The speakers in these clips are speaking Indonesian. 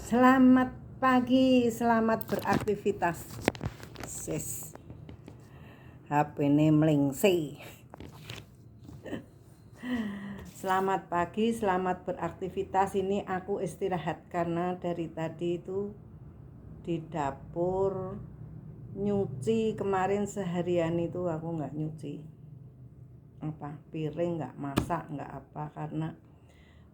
Selamat pagi, selamat beraktivitas. Sis, HP ini melingsi. Selamat pagi, selamat beraktivitas. Ini aku istirahat karena dari tadi itu di dapur nyuci. Kemarin seharian itu aku nggak nyuci piring, nggak masak, nggak apa, karena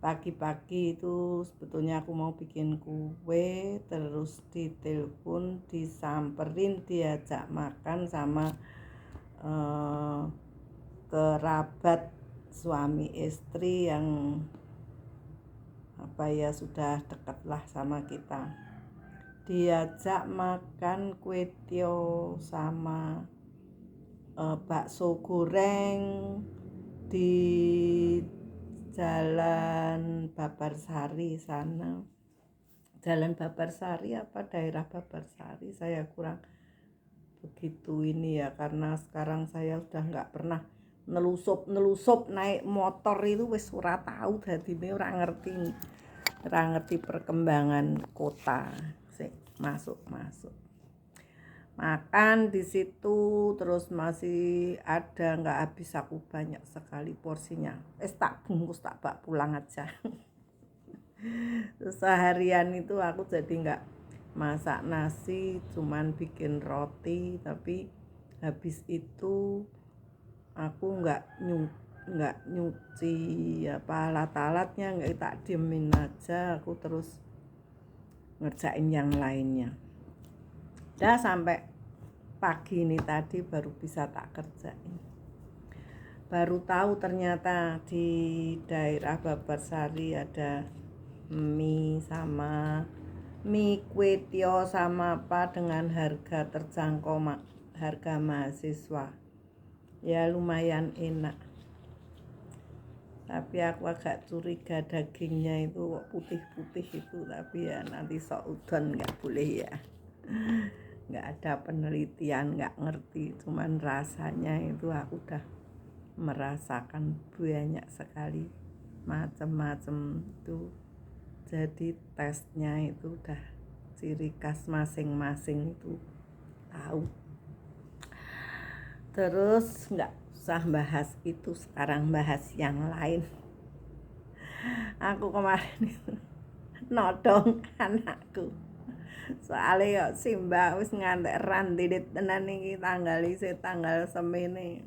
pagi-pagi itu sebetulnya aku mau bikin kue, terus ditelepon, disamperin, diajak makan sama kerabat suami istri yang sudah dekat lah sama kita. Diajak makan kue tio sama bakso goreng di Jalan Babarsari sana. Jalan Babarsari apa daerah Babarsari, saya kurang begitu ini ya, karena sekarang saya sudah nggak pernah nelusup naik motor itu, wis ora tahu, dadine ora ngerti perkembangan kota. Masuk makan di situ, terus masih ada, nggak habis aku, banyak sekali porsinya. Tak bungkus, tak bak pulang aja. Seharian itu aku jadi nggak masak nasi, cuman bikin roti. Tapi habis itu aku nggak nyuci alat-alatnya, nggak, tak diemin aja, aku terus ngerjain yang lainnya. Udah sampai pagi ini tadi baru bisa tak kerjain. Baru tahu ternyata di daerah Babarsari ada mie kue tio sama apa dengan harga terjangkau, harga mahasiswa. Ya lumayan enak. Tapi aku agak curiga dagingnya itu putih-putih itu, tapi ya nanti sok udon, nggak boleh ya. Nggak ada penelitian, nggak ngerti, cuman rasanya itu aku udah merasakan banyak sekali macam-macam itu. Jadi tesnya itu udah ciri khas masing-masing itu tahu. Terus nggak usah bahas itu, sekarang bahas yang lain. Aku kemarin itu nodong anakku, soalnya kok Simba wis ngantek randilit tenan iki, tanggal semene.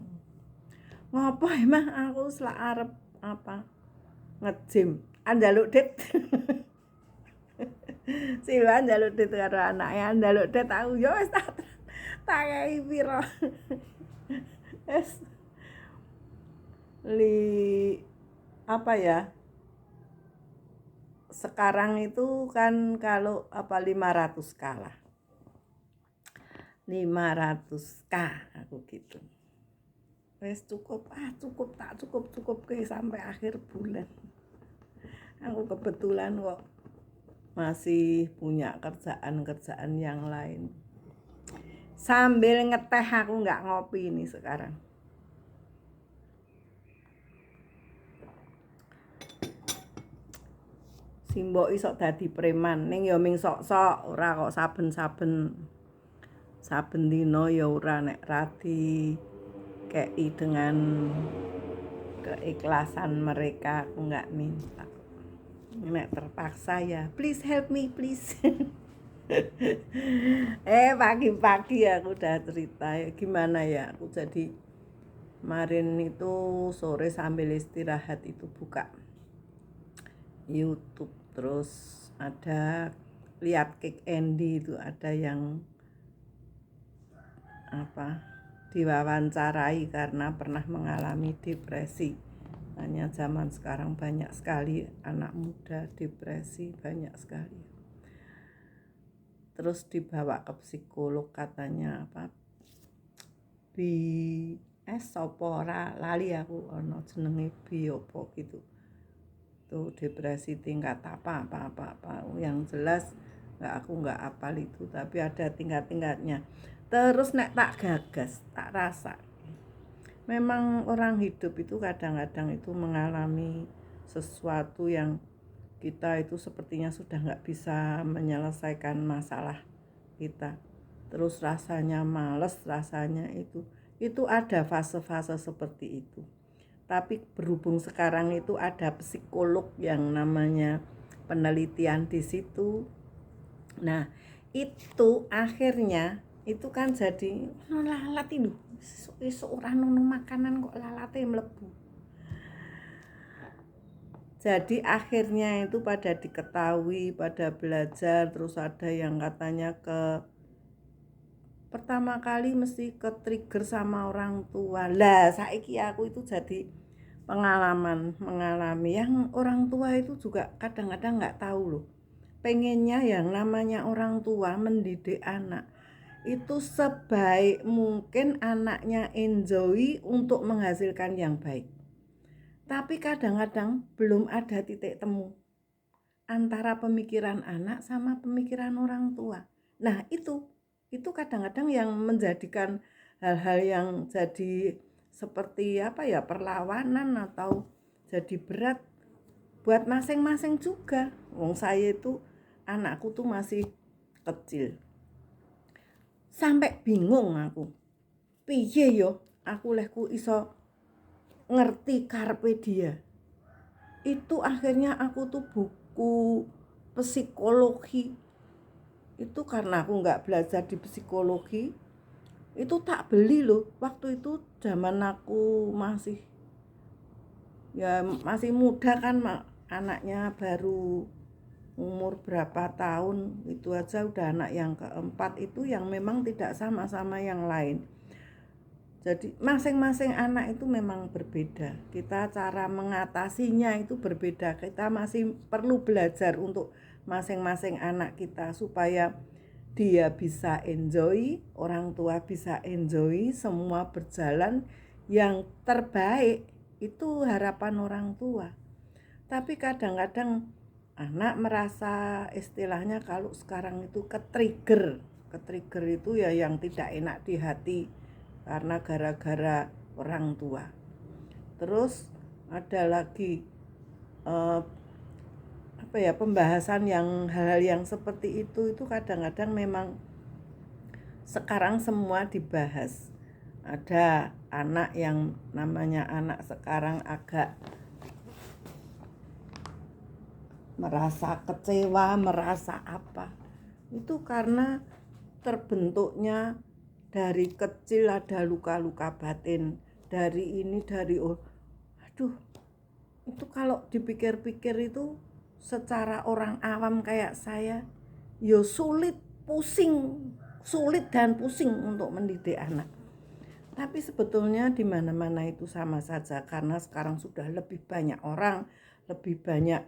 Ngopo emang aku selak arep ngejim njaluk dit. Simba njaluk dit karo anaknya, njaluk dit, aku yo wis tak kei pira. Wis sekarang itu kan kalau 500 kalah 500k aku gitu. Wes cukup ke sampai akhir bulan. Aku kebetulan kok masih punya kerjaan yang lain. Sambil ngeteh, aku nggak ngopi ini sekarang. Simbok isok dadi preman, ning ya ming sok-sok, ora kok saben dina ya ora, nek radi kei dengan keikhlasan mereka aku nggak minta. Nek terpaksa ya please help me please. Pagi-pagi aku udah cerita ya gimana ya, aku jadi kemarin itu sore sambil istirahat itu buka YouTube, terus ada lihat Kick Andy itu, ada yang diwawancarai karena pernah mengalami depresi. Hanya zaman sekarang banyak sekali anak muda depresi, banyak sekali. Terus dibawa ke psikolog, katanya lali aku, ono jenenge apa gitu. Tuh depresi tingkat apa yang jelas aku nggak hafal itu, tapi ada tingkat-tingkatnya. Terus nek tak gagas, tak rasa memang orang hidup itu kadang-kadang itu mengalami sesuatu yang kita itu sepertinya sudah nggak bisa menyelesaikan masalah kita. Terus rasanya males, rasanya itu ada fase-fase seperti itu. Tapi berhubung sekarang itu ada psikolog yang namanya penelitian di situ. Nah, itu akhirnya itu kan jadi lalat itu. Esuk ora nunu makanan kok lalate mlebu. Jadi akhirnya itu pada diketahui, pada belajar, terus ada yang katanya pertama kali mesti ke trigger sama orang tua. Lah, saiki aku itu jadi mengalami yang orang tua itu juga kadang-kadang nggak tahu loh. Pengennya yang namanya orang tua mendidik anak itu sebaik mungkin anaknya enjoy untuk menghasilkan yang baik. Tapi kadang-kadang belum ada titik temu antara pemikiran anak sama pemikiran orang tua. Nah, itu kadang-kadang yang menjadikan hal-hal yang jadi seperti perlawanan atau jadi berat buat masing-masing juga. Wong saya itu anakku tuh masih kecil. Sampai bingung aku. Piye yo aku lehku iso ngerti karepe dia. Itu akhirnya aku tuh buku psikologi itu karena aku nggak belajar di psikologi itu tak beli loh. Waktu itu zaman aku masih muda kan, anaknya baru umur berapa tahun, itu aja udah anak yang keempat itu yang memang tidak sama yang lain. Jadi masing-masing anak itu memang berbeda. Kita cara mengatasinya itu berbeda. Kita masih perlu belajar untuk masing-masing anak kita supaya dia bisa enjoy, orang tua bisa enjoy, semua berjalan yang terbaik. Itu harapan orang tua. Tapi kadang-kadang anak merasa istilahnya kalau sekarang itu ke-trigger itu ya yang tidak enak di hati karena gara-gara orang tua. Terus ada lagi pembahasan yang hal-hal yang seperti itu kadang-kadang memang sekarang semua dibahas. Ada anak yang namanya anak sekarang agak merasa kecewa, merasa apa. Itu karena terbentuknya dari kecil ada luka-luka batin. Dari ini, itu kalau dipikir-pikir itu secara orang awam kayak saya, sulit dan pusing untuk mendidik anak. Tapi sebetulnya di mana-mana itu sama saja karena sekarang sudah lebih banyak orang, lebih banyak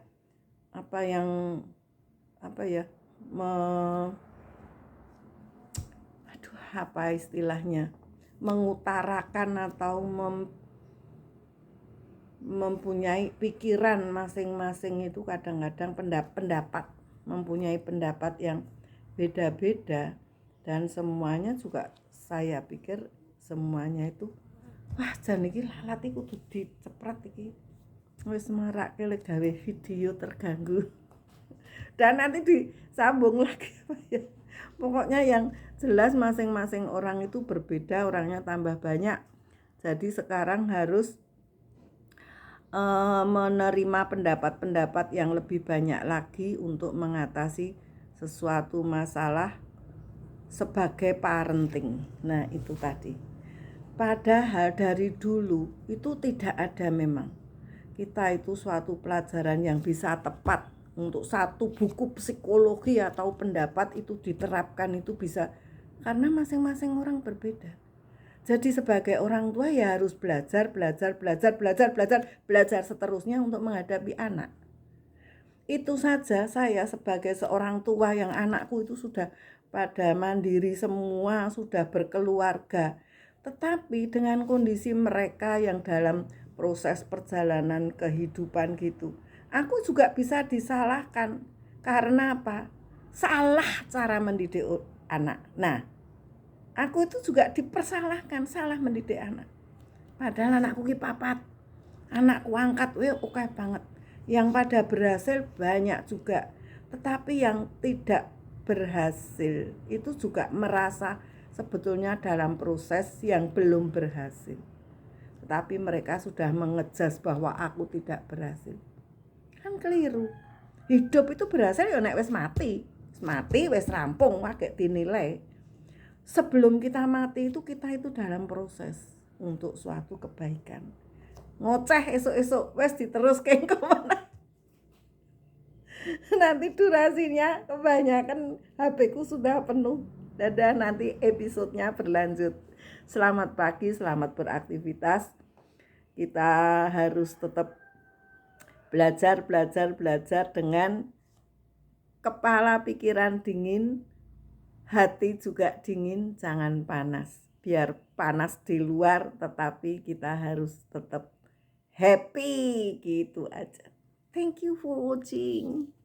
mengutarakan atau mempunyai pikiran masing-masing itu kadang-kadang mempunyai pendapat yang beda-beda dan semuanya juga saya pikir semuanya itu jan iki lalat iki kudu dicepret iki. Wis marake lek gawe video terganggu. Dan nanti disambung lagi Pokoknya yang jelas masing-masing orang itu berbeda, orangnya tambah banyak. Jadi sekarang harus menerima pendapat-pendapat yang lebih banyak lagi untuk mengatasi sesuatu masalah sebagai parenting. Nah, itu tadi. Padahal dari dulu itu tidak ada memang. Kita itu suatu pelajaran yang bisa tepat untuk satu buku psikologi atau pendapat itu diterapkan itu bisa karena masing-masing orang berbeda. Jadi sebagai orang tua ya harus belajar seterusnya untuk menghadapi anak. Itu saja saya sebagai seorang tua yang anakku itu sudah pada mandiri semua, sudah berkeluarga. Tetapi dengan kondisi mereka yang dalam proses perjalanan kehidupan gitu, aku juga bisa disalahkan. Karena apa? Salah cara mendidik anak. Nah, aku itu juga dipersalahkan salah mendidik anak. Padahal anakku ki papat. Anakku angkat oke banget. Yang pada berhasil banyak juga, tetapi yang tidak berhasil itu juga merasa sebetulnya dalam proses yang belum berhasil. Tetapi mereka sudah mengejas bahwa aku tidak berhasil. Kan keliru. Hidup itu berhasil ya nek wis mati. Mati wis rampung wae dinilai. Sebelum kita mati itu kita itu dalam proses untuk suatu kebaikan. Ngoceh esok-esok wis diteruske engko mana. Nanti durasinya kebanyakan HP ku sudah penuh. Dadah, nanti episodenya berlanjut. Selamat pagi, selamat beraktivitas. Kita harus tetap belajar dengan kepala pikiran dingin, hati juga dingin, jangan panas. Biar panas di luar, tetapi kita harus tetap happy gitu aja. Thank you for watching.